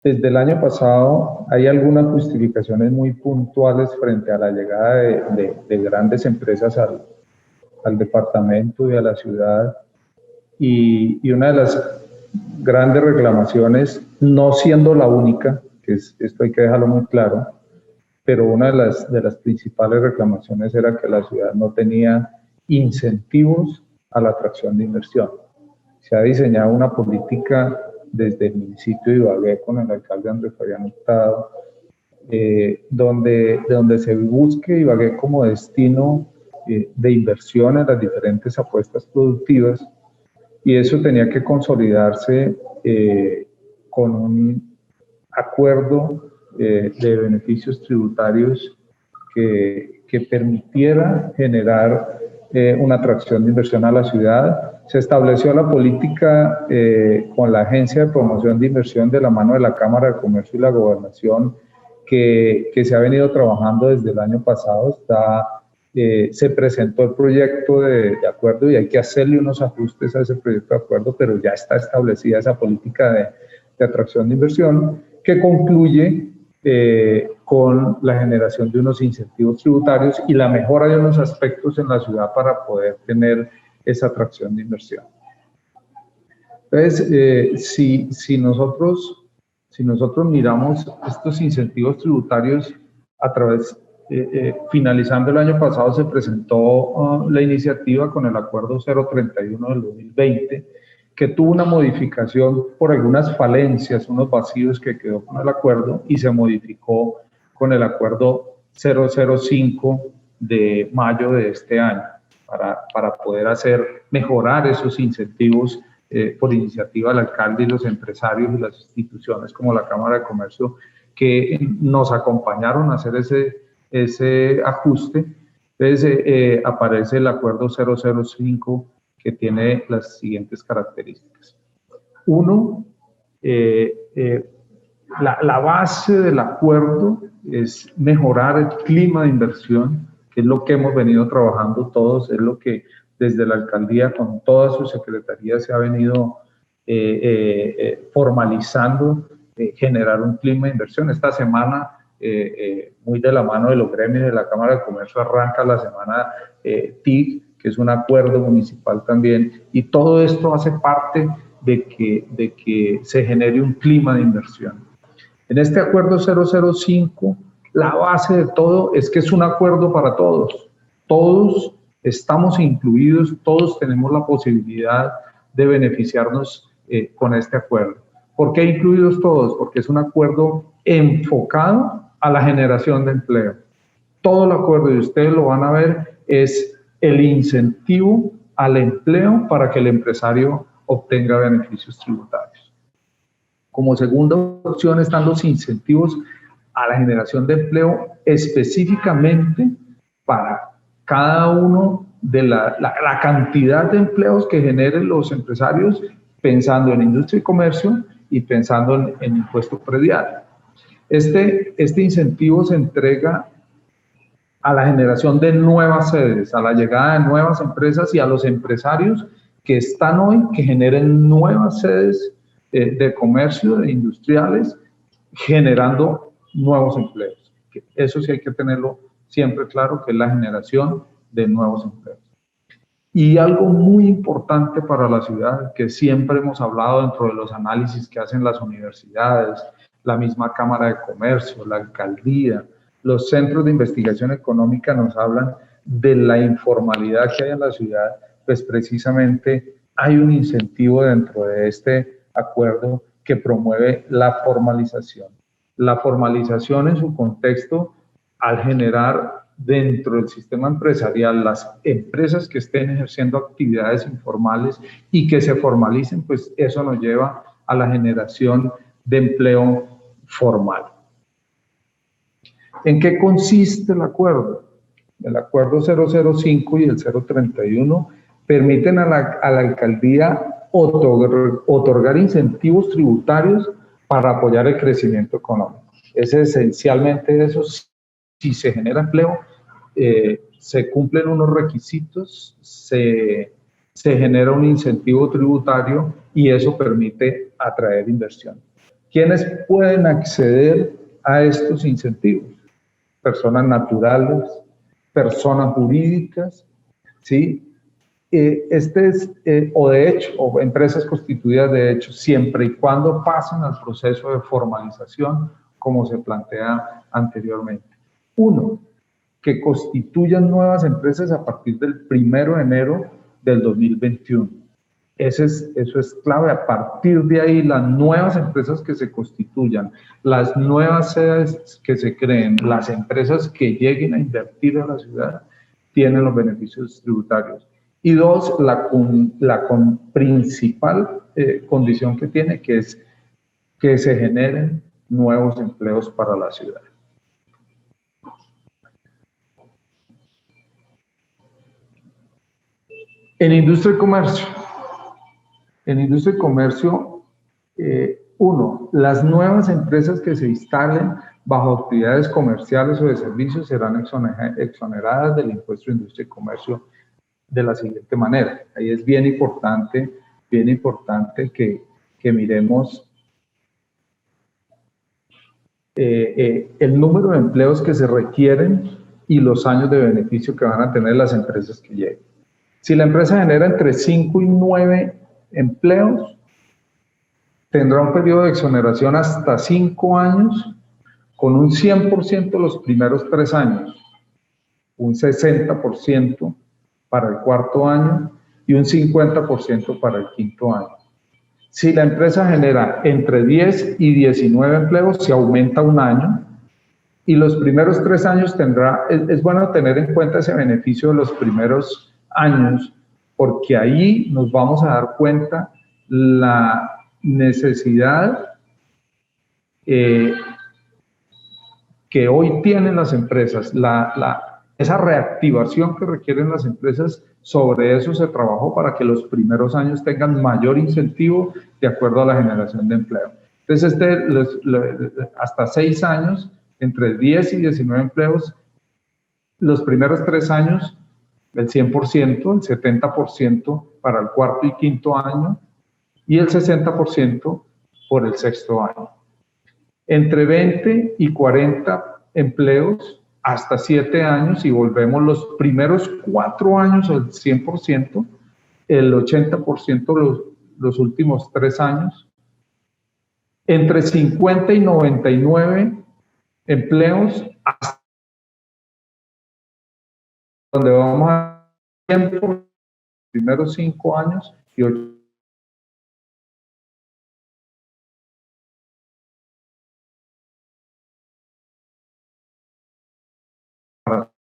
Desde el año pasado hay algunas justificaciones muy puntuales frente a la llegada de grandes empresas al departamento y a la ciudad. Y una de las grandes reclamaciones, no siendo la única, que esto hay que dejarlo muy claro, pero una de las principales reclamaciones era que la ciudad no tenía incentivos a la atracción de inversión. Se ha diseñado una política desde el municipio de Ibagué con el alcalde Andrés Fabián Hurtado, donde se busque Ibagué como destino de inversión en las diferentes apuestas productivas, y eso tenía que consolidarse con un acuerdo de beneficios tributarios que permitiera generar una atracción de inversión a la ciudad. Se estableció la política con la Agencia de Promoción de Inversión de la mano de la Cámara de Comercio y la Gobernación, que se ha venido trabajando desde el año pasado. Se presentó el proyecto de acuerdo y hay que hacerle unos ajustes a ese proyecto de acuerdo, pero ya está establecida esa política de atracción de inversión, que concluye con la generación de unos incentivos tributarios y la mejora de unos aspectos en la ciudad para poder tener esa atracción de inversión. Entonces, si nosotros miramos estos incentivos tributarios a través, finalizando el año pasado se presentó la iniciativa con el acuerdo 031 del 2020, que tuvo una modificación por algunas falencias, unos vacíos que quedó con el acuerdo, y se modificó con el acuerdo 005 de mayo de este año para poder mejorar esos incentivos por iniciativa del alcalde y los empresarios y las instituciones como la Cámara de Comercio, que nos acompañaron a hacer ese ajuste. Entonces aparece el acuerdo 005, que tiene las siguientes características. Uno, la base del acuerdo es mejorar el clima de inversión, que es lo que hemos venido trabajando todos, es lo que desde la alcaldía con todas sus secretarías se ha venido formalizando, generar un clima de inversión. Esta semana, muy de la mano de los gremios de la Cámara de Comercio, arranca la semana TIC, que es un acuerdo municipal también, y todo esto hace parte de que se genere un clima de inversión. En este acuerdo 005, la base de todo es que es un acuerdo para todos. Todos estamos incluidos, todos tenemos la posibilidad de beneficiarnos con este acuerdo. ¿Por qué incluidos todos? Porque es un acuerdo enfocado a la generación de empleo. Todo el acuerdo, y ustedes lo van a ver, es el incentivo al empleo para que el empresario obtenga beneficios tributarios. Como segunda opción están los incentivos a la generación de empleo específicamente para cada uno de la cantidad de empleos que generen los empresarios, pensando en industria y comercio y pensando en impuesto predial. Este incentivo se entrega a la generación de nuevas sedes, a la llegada de nuevas empresas y a los empresarios que están hoy, que generen nuevas sedes de comercio, de industriales, generando nuevos empleos. Eso sí hay que tenerlo siempre claro, que es la generación de nuevos empleos. Y algo muy importante para la ciudad, que siempre hemos hablado dentro de los análisis que hacen las universidades, la misma Cámara de Comercio, la alcaldía, los centros de investigación económica nos hablan de la informalidad que hay en la ciudad, pues precisamente hay un incentivo dentro de este acuerdo que promueve la formalización. La formalización en su contexto, al generar dentro del sistema empresarial las empresas que estén ejerciendo actividades informales y que se formalicen, pues eso nos lleva a la generación de empleo formal. ¿En qué consiste el acuerdo? El acuerdo 005 y el 031 permiten a la alcaldía otorgar incentivos tributarios para apoyar el crecimiento económico. Es esencialmente eso. Si se genera empleo, se cumplen unos requisitos, se genera un incentivo tributario y eso permite atraer inversión. ¿Quiénes pueden acceder a estos incentivos? Personas naturales, personas jurídicas, ¿sí? O de hecho, o empresas constituidas de hecho, siempre y cuando pasen al proceso de formalización, como se plantea anteriormente. Uno, que constituyan nuevas empresas a partir del 1 de enero del 2021. Eso es clave. A partir de ahí, las nuevas empresas que se constituyan, las nuevas sedes que se creen, las empresas que lleguen a invertir en la ciudad, tienen los beneficios tributarios. Y dos, la principal condición que tiene, que es que se generen nuevos empleos para la ciudad. En industria y comercio. En industria y comercio, uno, las nuevas empresas que se instalen bajo actividades comerciales o de servicios serán exoneradas del impuesto de industria y comercio de la siguiente manera. Ahí es bien importante que miremos el número de empleos que se requieren y los años de beneficio que van a tener las empresas que lleguen. Si la empresa genera entre 5 y 9 empleos, tendrá un periodo de exoneración hasta 5 años, con un 100% los primeros 3 años, un 60% para el cuarto año y un 50% para el quinto año. Si la empresa genera entre 10 y 19 empleos, se aumenta un año y los primeros 3 años tendrá, es bueno tener en cuenta ese beneficio de los primeros años, porque ahí nos vamos a dar cuenta la necesidad que hoy tienen las empresas, esa reactivación que requieren las empresas. Sobre eso se trabajó para que los primeros años tengan mayor incentivo de acuerdo a la generación de empleo. Entonces, hasta 6 años, entre 10 y 19 empleos, los primeros 3 años, el 100%, el 70% para el cuarto y quinto año y el 60% por el sexto año. Entre 20 y 40 empleos hasta 7 años, y volvemos los primeros 4 años al 100%, el 80% los últimos 3 años. Entre 50 y 99 empleos hasta donde vamos a tiempo, los primeros 5 años y 8.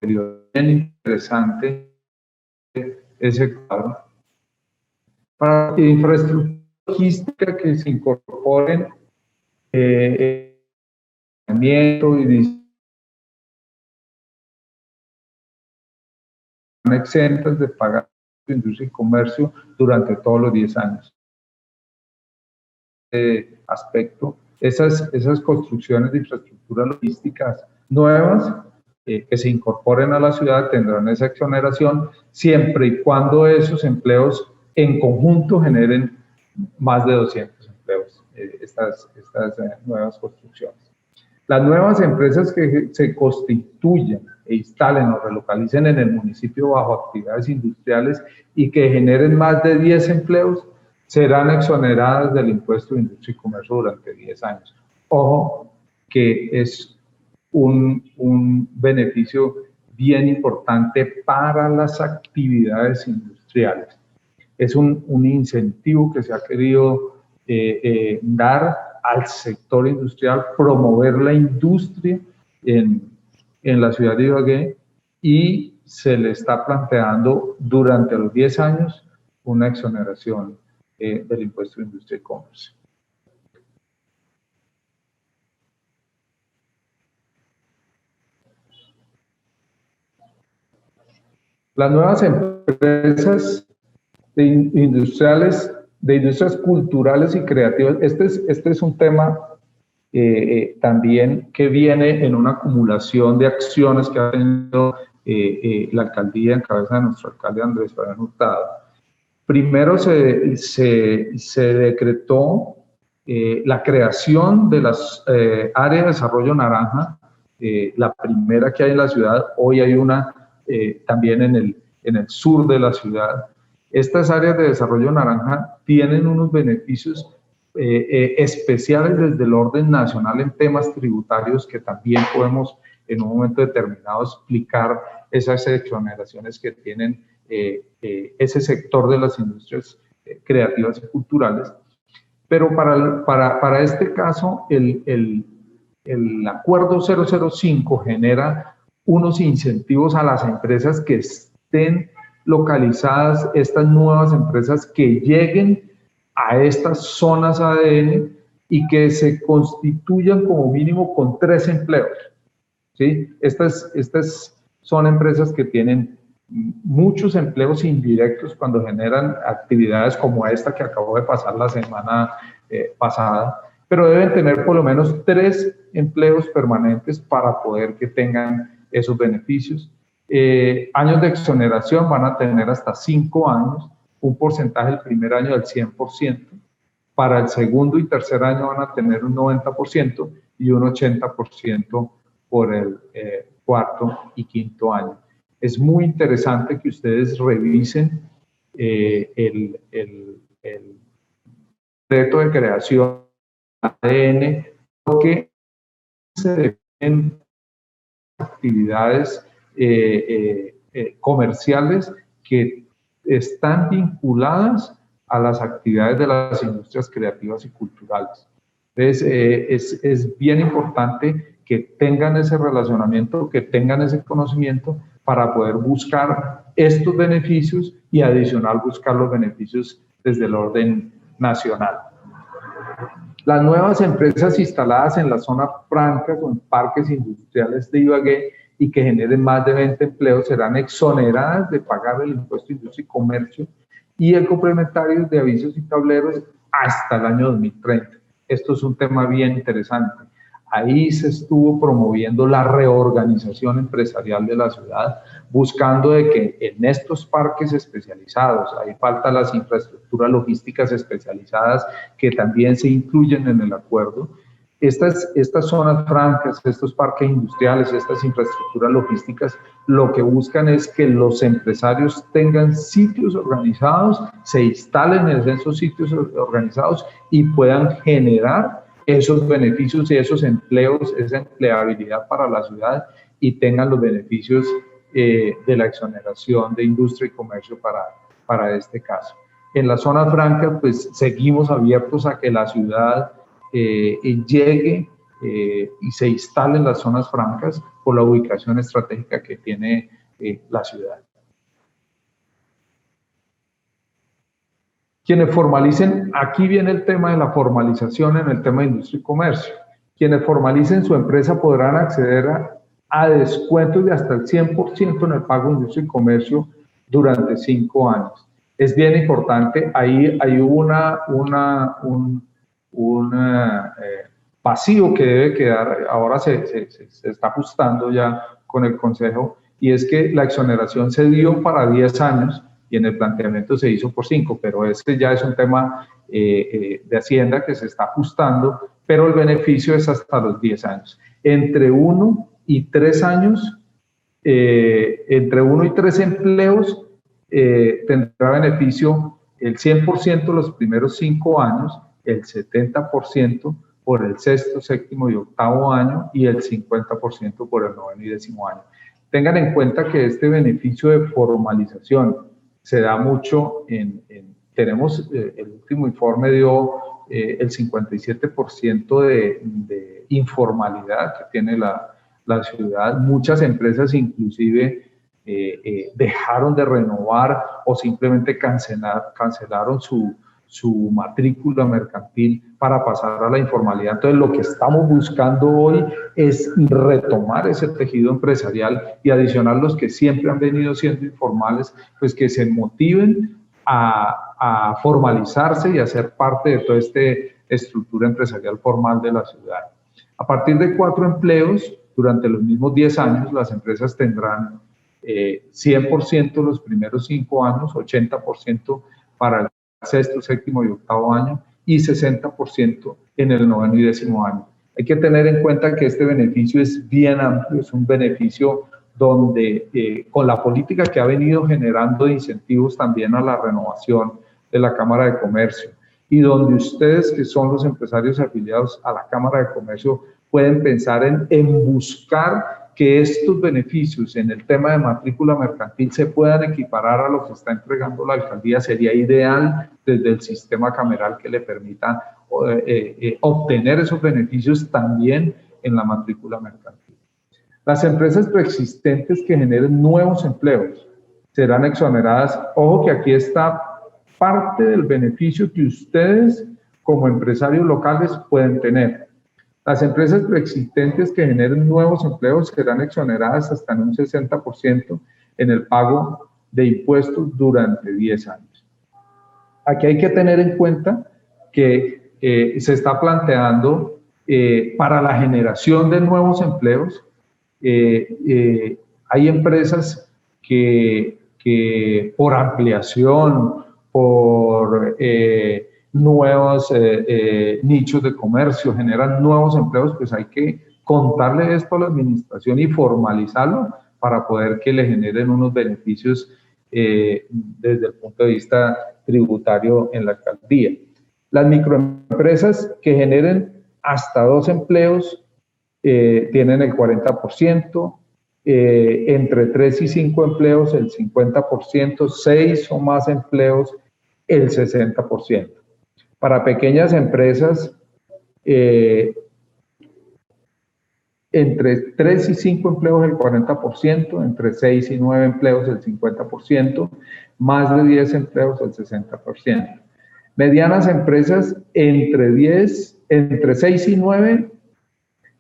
Bien interesante ese cuadro. Para infraestructura logística que se incorporen y exentas de pagar industria y comercio durante todos los 10 años. Aspecto, esas construcciones de infraestructuras logísticas nuevas que se incorporen a la ciudad tendrán esa exoneración siempre y cuando esos empleos en conjunto generen más de 200 empleos, estas nuevas construcciones. Las nuevas empresas que se constituyan e instalen o relocalicen en el municipio bajo actividades industriales y que generen más de 10 empleos serán exoneradas del impuesto de industria y comercio durante 10 años. Ojo, que es un beneficio bien importante para las actividades industriales. Es un incentivo que se ha querido dar al sector industrial, promover la industria en la ciudad de Ibagué, y se le está planteando durante los 10 años una exoneración del impuesto de industria y comercio. Las nuevas empresas de industrias culturales y creativas, este es un tema también que viene en una acumulación de acciones que ha tenido la alcaldía en cabeza de nuestro alcalde Andrés Fabián Hurtado. Primero se decretó la creación de las áreas de desarrollo naranja, la primera que hay en la ciudad, hoy hay una también en el sur de la ciudad. Estas áreas de desarrollo naranja tienen unos beneficios especiales desde el orden nacional en temas tributarios que también podemos en un momento determinado explicar esas exoneraciones que tienen ese sector de las industrias creativas y culturales. Pero para este caso, el acuerdo 005 genera unos incentivos a las empresas que estén localizadas, estas nuevas empresas que lleguen a estas zonas ADN y que se constituyan como mínimo con 3 empleos. ¿Sí? Estas son empresas que tienen muchos empleos indirectos cuando generan actividades como esta que acabó de pasar la semana pasada, pero deben tener por lo menos 3 empleos permanentes para poder que tengan esos beneficios. Años de exoneración van a tener hasta 5 años, un porcentaje el primer año del 100%, para el segundo y tercer año van a tener un 90% y un 80% por el cuarto y quinto año. Es muy interesante que ustedes revisen el decreto de creación ADN, porque se deben actividades comerciales que están vinculadas a las actividades de las industrias creativas y culturales. Entonces, es bien importante que tengan ese relacionamiento, que tengan ese conocimiento para poder buscar estos beneficios y adicional buscar los beneficios desde el orden nacional. Las nuevas empresas instaladas en las zonas francas o en parques industriales de Ibagué y que generen más de 20 empleos serán exoneradas de pagar el impuesto de industria y comercio y el complementario de avisos y tableros hasta el año 2030. Esto es un tema bien interesante. Ahí se estuvo promoviendo la reorganización empresarial de la ciudad, buscando de que en estos parques especializados, ahí faltan las infraestructuras logísticas especializadas que también se incluyen en el acuerdo, estas zonas francas, estos parques industriales, estas infraestructuras logísticas, lo que buscan es que los empresarios tengan sitios organizados, se instalen en esos sitios organizados y puedan generar esos beneficios y esos empleos, esa empleabilidad para la ciudad y tengan los beneficios de la exoneración de industria y comercio para este caso. En la zona franca, pues seguimos abiertos a que la ciudad llegue y se instale en las zonas francas por la ubicación estratégica que tiene la ciudad. Quienes formalicen, aquí viene el tema de la formalización en el tema de industria y comercio. Quienes formalicen su empresa podrán acceder a descuentos de hasta el 100% en el pago de industria y comercio durante 5 años. Es bien importante, ahí hubo un vacío que debe quedar, ahora se está ajustando ya con el Consejo, y es que la exoneración se dio para 10 años, y en el planteamiento se hizo por 5, pero este ya es un tema de Hacienda que se está ajustando, pero el beneficio es hasta los 10 años. Entre 1 y 3 años, entre 1 y 3 empleos, tendrá beneficio el 100% los primeros 5 años, el 70% por el sexto, séptimo y octavo año y el 50% por el noveno y décimo año. Tengan en cuenta que este beneficio de formalización se da mucho tenemos, el último informe dio el 57% de informalidad que tiene la ciudad. Muchas empresas inclusive dejaron de renovar o simplemente cancelaron su matrícula mercantil para pasar a la informalidad. Entonces, lo que estamos buscando hoy es retomar ese tejido empresarial y adicional los que siempre han venido siendo informales, pues que se motiven a formalizarse y a ser parte de toda esta estructura empresarial formal de la ciudad. A partir de 4 empleos, durante los mismos 10 años, las empresas tendrán 100% los primeros 5 años, 80% para el sexto, séptimo y octavo año y 60% en el 9º y 10º año. Hay que tener en cuenta que este beneficio es bien amplio, es un beneficio donde con la política que ha venido generando de incentivos también a la renovación de la Cámara de Comercio y donde ustedes que son los empresarios afiliados a la Cámara de Comercio pueden pensar en buscar que estos beneficios en el tema de matrícula mercantil se puedan equiparar a lo que está entregando la alcaldía, sería ideal desde el sistema cameral que le permita obtener esos beneficios también en la matrícula mercantil. Las empresas preexistentes que generen nuevos empleos serán exoneradas. Ojo que aquí está parte del beneficio que ustedes como empresarios locales pueden tener. Las empresas preexistentes que generen nuevos empleos serán exoneradas hasta en un 60% en el pago de impuestos durante 10 años. Aquí hay que tener en cuenta que se está planteando para la generación de nuevos empleos, hay empresas que por ampliación, por nuevos nichos de comercio, generan nuevos empleos, pues hay que contarle esto a la administración y formalizarlo para poder que le generen unos beneficios desde el punto de vista tributario en la alcaldía. Las microempresas que generen hasta 2 empleos tienen el 40%, entre 3 y 5 empleos el 50%, 6 o más empleos el 60%. Para pequeñas empresas, entre 3 y 5 empleos el 40%, entre 6 y 9 empleos el 50%, más de 10 empleos el 60%. Medianas empresas entre 6 y 9,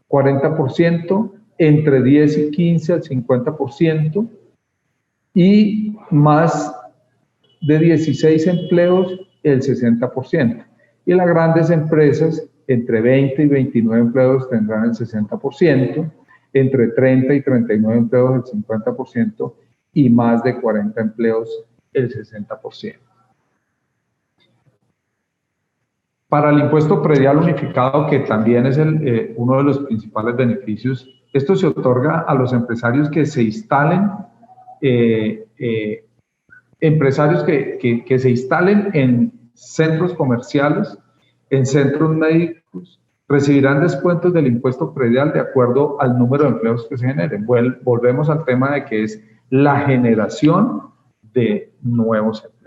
40%, entre 10 y 15 al 50%, y más de 16 empleos el 60%. Y las grandes empresas, entre 20 y 29 empleos tendrán el 60%, entre 30 y 39 empleos el 50% y más de 40 empleos el 60%. Para el impuesto predial unificado, que también es uno de los principales beneficios, esto se otorga a los empresarios que se instalen, que se instalen en centros comerciales, en centros médicos, recibirán descuentos del impuesto predial de acuerdo al número de empleos que se generen. Volvemos al tema de que es la generación de nuevos empleos.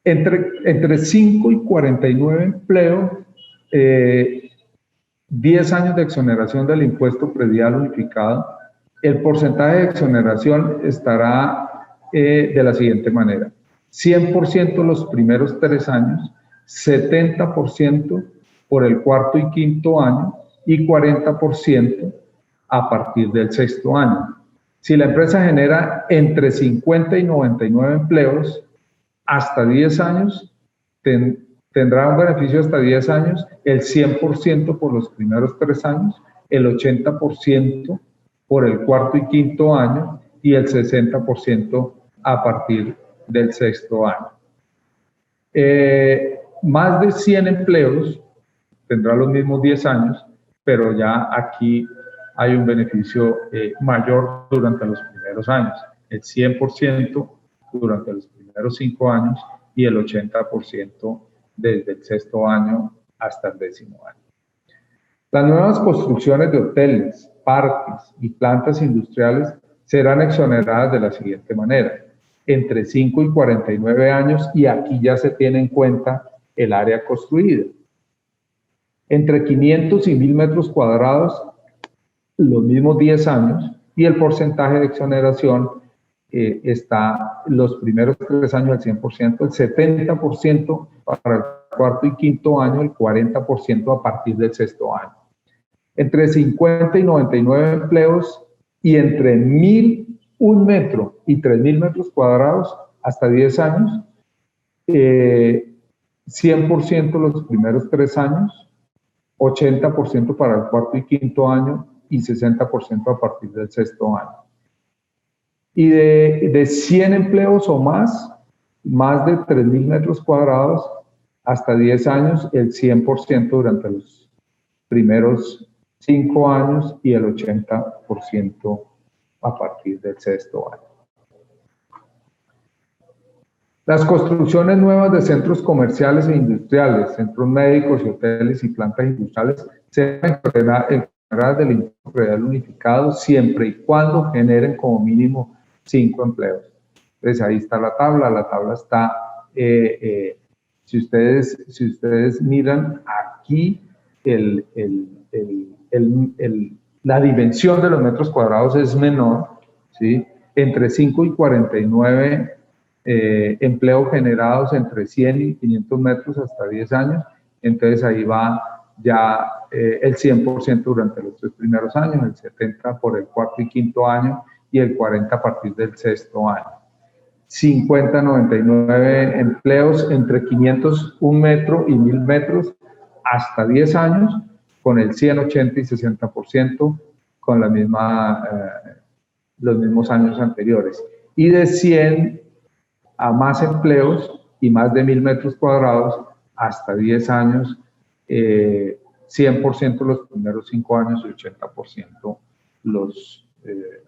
Entre 5 y 49 empleos, 10 años de exoneración del impuesto predial unificado. El porcentaje de exoneración estará de la siguiente manera: 100% los primeros 3 años, 70% por el 4º y 5º año y 40% a partir del 6º año. Si la empresa genera entre 50 y 99 empleos hasta 10 años, tendrá un beneficio hasta 10 años, el 100% por los primeros 3 años, el 80% por el 4º y 5º año y el 60% a partir del 6º año. Más de 100 empleos tendrá los mismos 10 años, pero ya aquí hay un beneficio mayor durante los primeros años, el 100% durante los primeros 5 años y el 80% desde el 6º año hasta el 10º año. Las nuevas construcciones de hoteles, parques y plantas industriales serán exoneradas de la siguiente manera: entre 5 y 49 años, y aquí ya se tiene en cuenta el área construida. Entre 500 y 1000 metros cuadrados, los mismos 10 años, y el porcentaje de exoneración está los primeros 3 años al 100%, el 70% para el 4º y 5º año, el 40% a partir del 6º año. Entre 50 y 99 empleos y entre 1001 metro y 3000 metros cuadrados hasta 10 años, 100% los primeros 3 años, 80% para el 4º y 5º año y 60% a partir del 6º año. Y de 100 empleos o más de 3.000 metros cuadrados, hasta 10 años, el 100% durante los primeros 5 años y el 80% a partir del sexto año. Las construcciones nuevas de centros comerciales e industriales, centros médicos y hoteles y plantas industriales se deben encargar del impuesto predial unificado siempre y cuando generen como mínimo 5 empleos. Entonces ahí está la tabla está, si ustedes miran aquí, la dimensión de los metros cuadrados es menor, ¿sí? Entre 5 y 49 empleos generados entre 100 y 500 metros hasta 10 años, entonces ahí va ya el 100% durante los 3 primeros años, el 70% por el cuarto y quinto año y el 40% a partir del sexto año. 50 a 99 empleos entre 501 metros y 1.000 metros hasta 10 años, con el 100, 80 y 60% con la los mismos años anteriores. Y de 100 a más empleos y más de 1.000 metros cuadrados hasta 10 años, 100% los primeros 5 años y 80%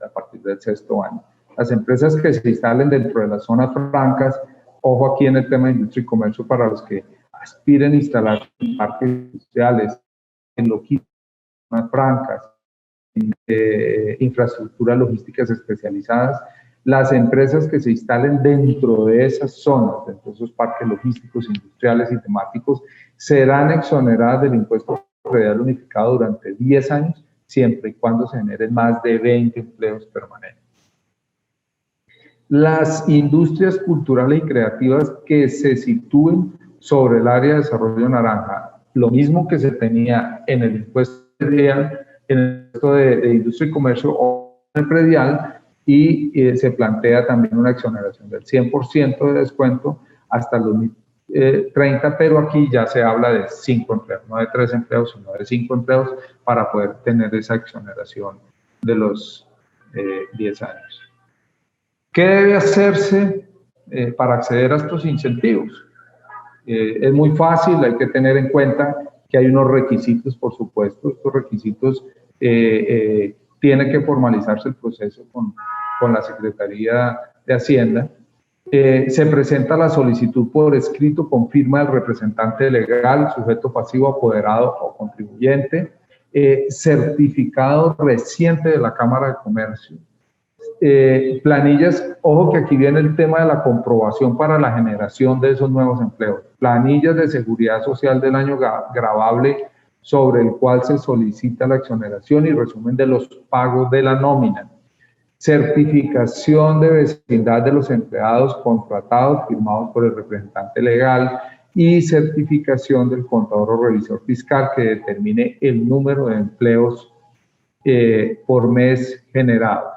a partir del sexto año. Las empresas que se instalen dentro de las zonas francas, ojo aquí en el tema de industria y comercio para los que aspiren a instalar parques industriales, en logística, zonas francas, en infraestructuras logísticas especializadas, las empresas que se instalen dentro de esas zonas, dentro de esos parques logísticos, industriales y temáticos, serán exoneradas del impuesto predial unificado durante 10 años, siempre y cuando se generen más de 20 empleos permanentes. Las industrias culturales y creativas que se sitúen sobre el área de desarrollo naranja, lo mismo que se tenía en el impuesto predial, en el impuesto de industria y comercio o en el predial, y se plantea también una exoneración del 100% de descuento hasta el 2030, pero aquí ya se habla de 5 empleos, no de 3 empleos, sino de 5 empleos para poder tener esa exoneración de los 10 años. ¿Qué debe hacerse para acceder a estos incentivos? Es muy fácil, hay que tener en cuenta que hay unos requisitos, por supuesto. Estos requisitos tiene que formalizarse el proceso con la Secretaría de Hacienda. Se presenta la solicitud por escrito con firma del representante legal, sujeto pasivo, apoderado o contribuyente, certificado reciente de la Cámara de Comercio. Planillas, ojo que aquí viene el tema de la comprobación para la generación de esos nuevos empleos. Planillas de seguridad social del año gravable sobre el cual se solicita la exoneración y resumen de los pagos de la nómina. Certificación de vecindad de los empleados contratados firmados por el representante legal y certificación del contador o revisor fiscal que determine el número de empleos por mes generados.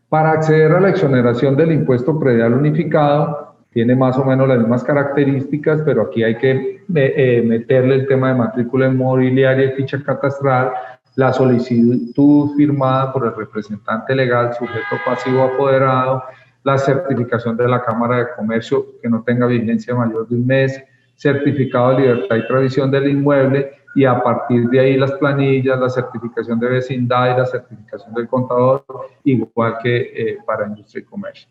Para acceder a la exoneración del impuesto predial unificado, tiene más o menos las mismas características, pero aquí hay que meterle el tema de matrícula inmobiliaria y ficha catastral, la solicitud firmada por el representante legal, sujeto pasivo apoderado, la certificación de la Cámara de Comercio que no tenga vigencia mayor de un mes, certificado de libertad y previsión del inmueble, y a partir de ahí las planillas, la certificación de vecindad y la certificación del contador, igual que para industria y comercio.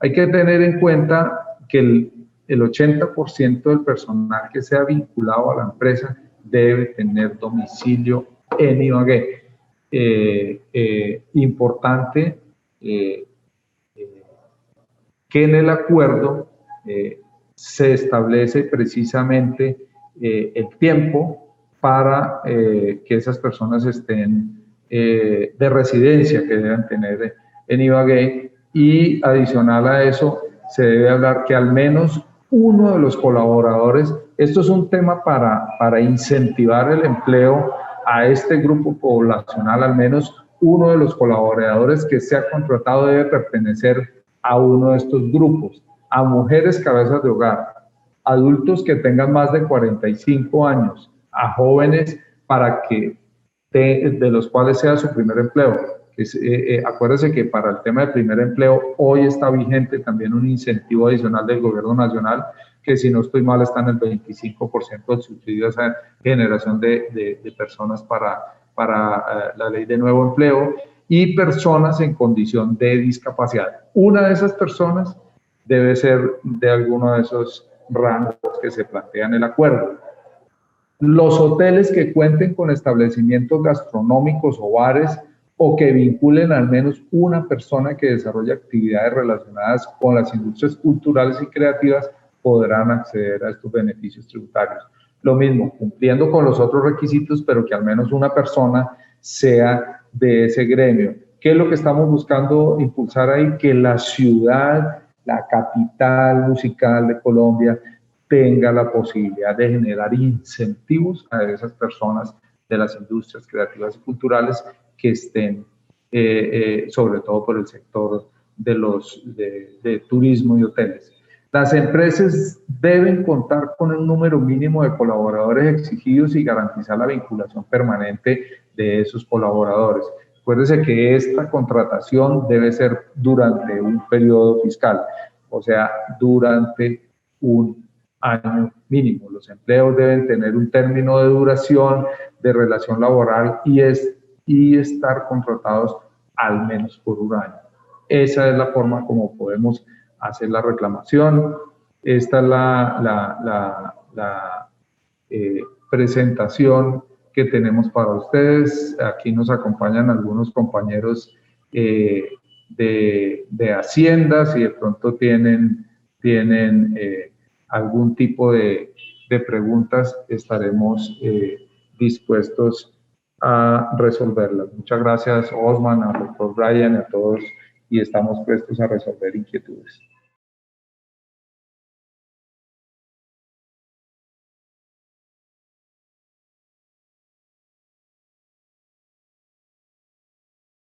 Hay que tener en cuenta que el 80% del personal que sea vinculado a la empresa debe tener domicilio en Ibagué. Importante que en el acuerdo se establece precisamente el tiempo para que esas personas estén de residencia que deben tener en Ibagué, y adicional a eso se debe hablar que al menos uno de los colaboradores, esto es un tema para incentivar el empleo a este grupo poblacional, al menos uno de los colaboradores que sea contratado debe pertenecer a uno de estos grupos, a mujeres cabezas de hogar, adultos que tengan más de 45 años, a jóvenes para que de los cuales sea su primer empleo, Acuérdese que para el tema del primer empleo, hoy está vigente también un incentivo adicional del gobierno nacional, que si no estoy mal está en el 25% del subsidio a esa generación de personas para la ley de nuevo empleo, y personas en condición de discapacidad. Una de esas personas debe ser de alguno de esos rangos que se plantean en el acuerdo. Los hoteles que cuenten con establecimientos gastronómicos o bares o que vinculen al menos una persona que desarrolle actividades relacionadas con las industrias culturales y creativas podrán acceder a estos beneficios tributarios. Lo mismo, cumpliendo con los otros requisitos, pero que al menos una persona sea de ese gremio. ¿Qué es lo que estamos buscando impulsar ahí? Que la ciudad, la capital musical de Colombia, tenga la posibilidad de generar incentivos a esas personas de las industrias creativas y culturales que estén, sobre todo por el sector de turismo y hoteles. Las empresas deben contar con un número mínimo de colaboradores exigidos y garantizar la vinculación permanente de esos colaboradores. Acuérdense que esta contratación debe ser durante un periodo fiscal, o sea, durante un año mínimo. Los empleos deben tener un término de duración de relación laboral y estar contratados al menos por un año. Esa es la forma como podemos hacer la reclamación. Esta es la presentación que tenemos para ustedes. Aquí nos acompañan algunos compañeros de Hacienda, si de pronto tienen algún tipo de preguntas, estaremos dispuestos a resolverlas. Muchas gracias, Osman, al doctor Brian, a todos, y estamos prestos a resolver inquietudes.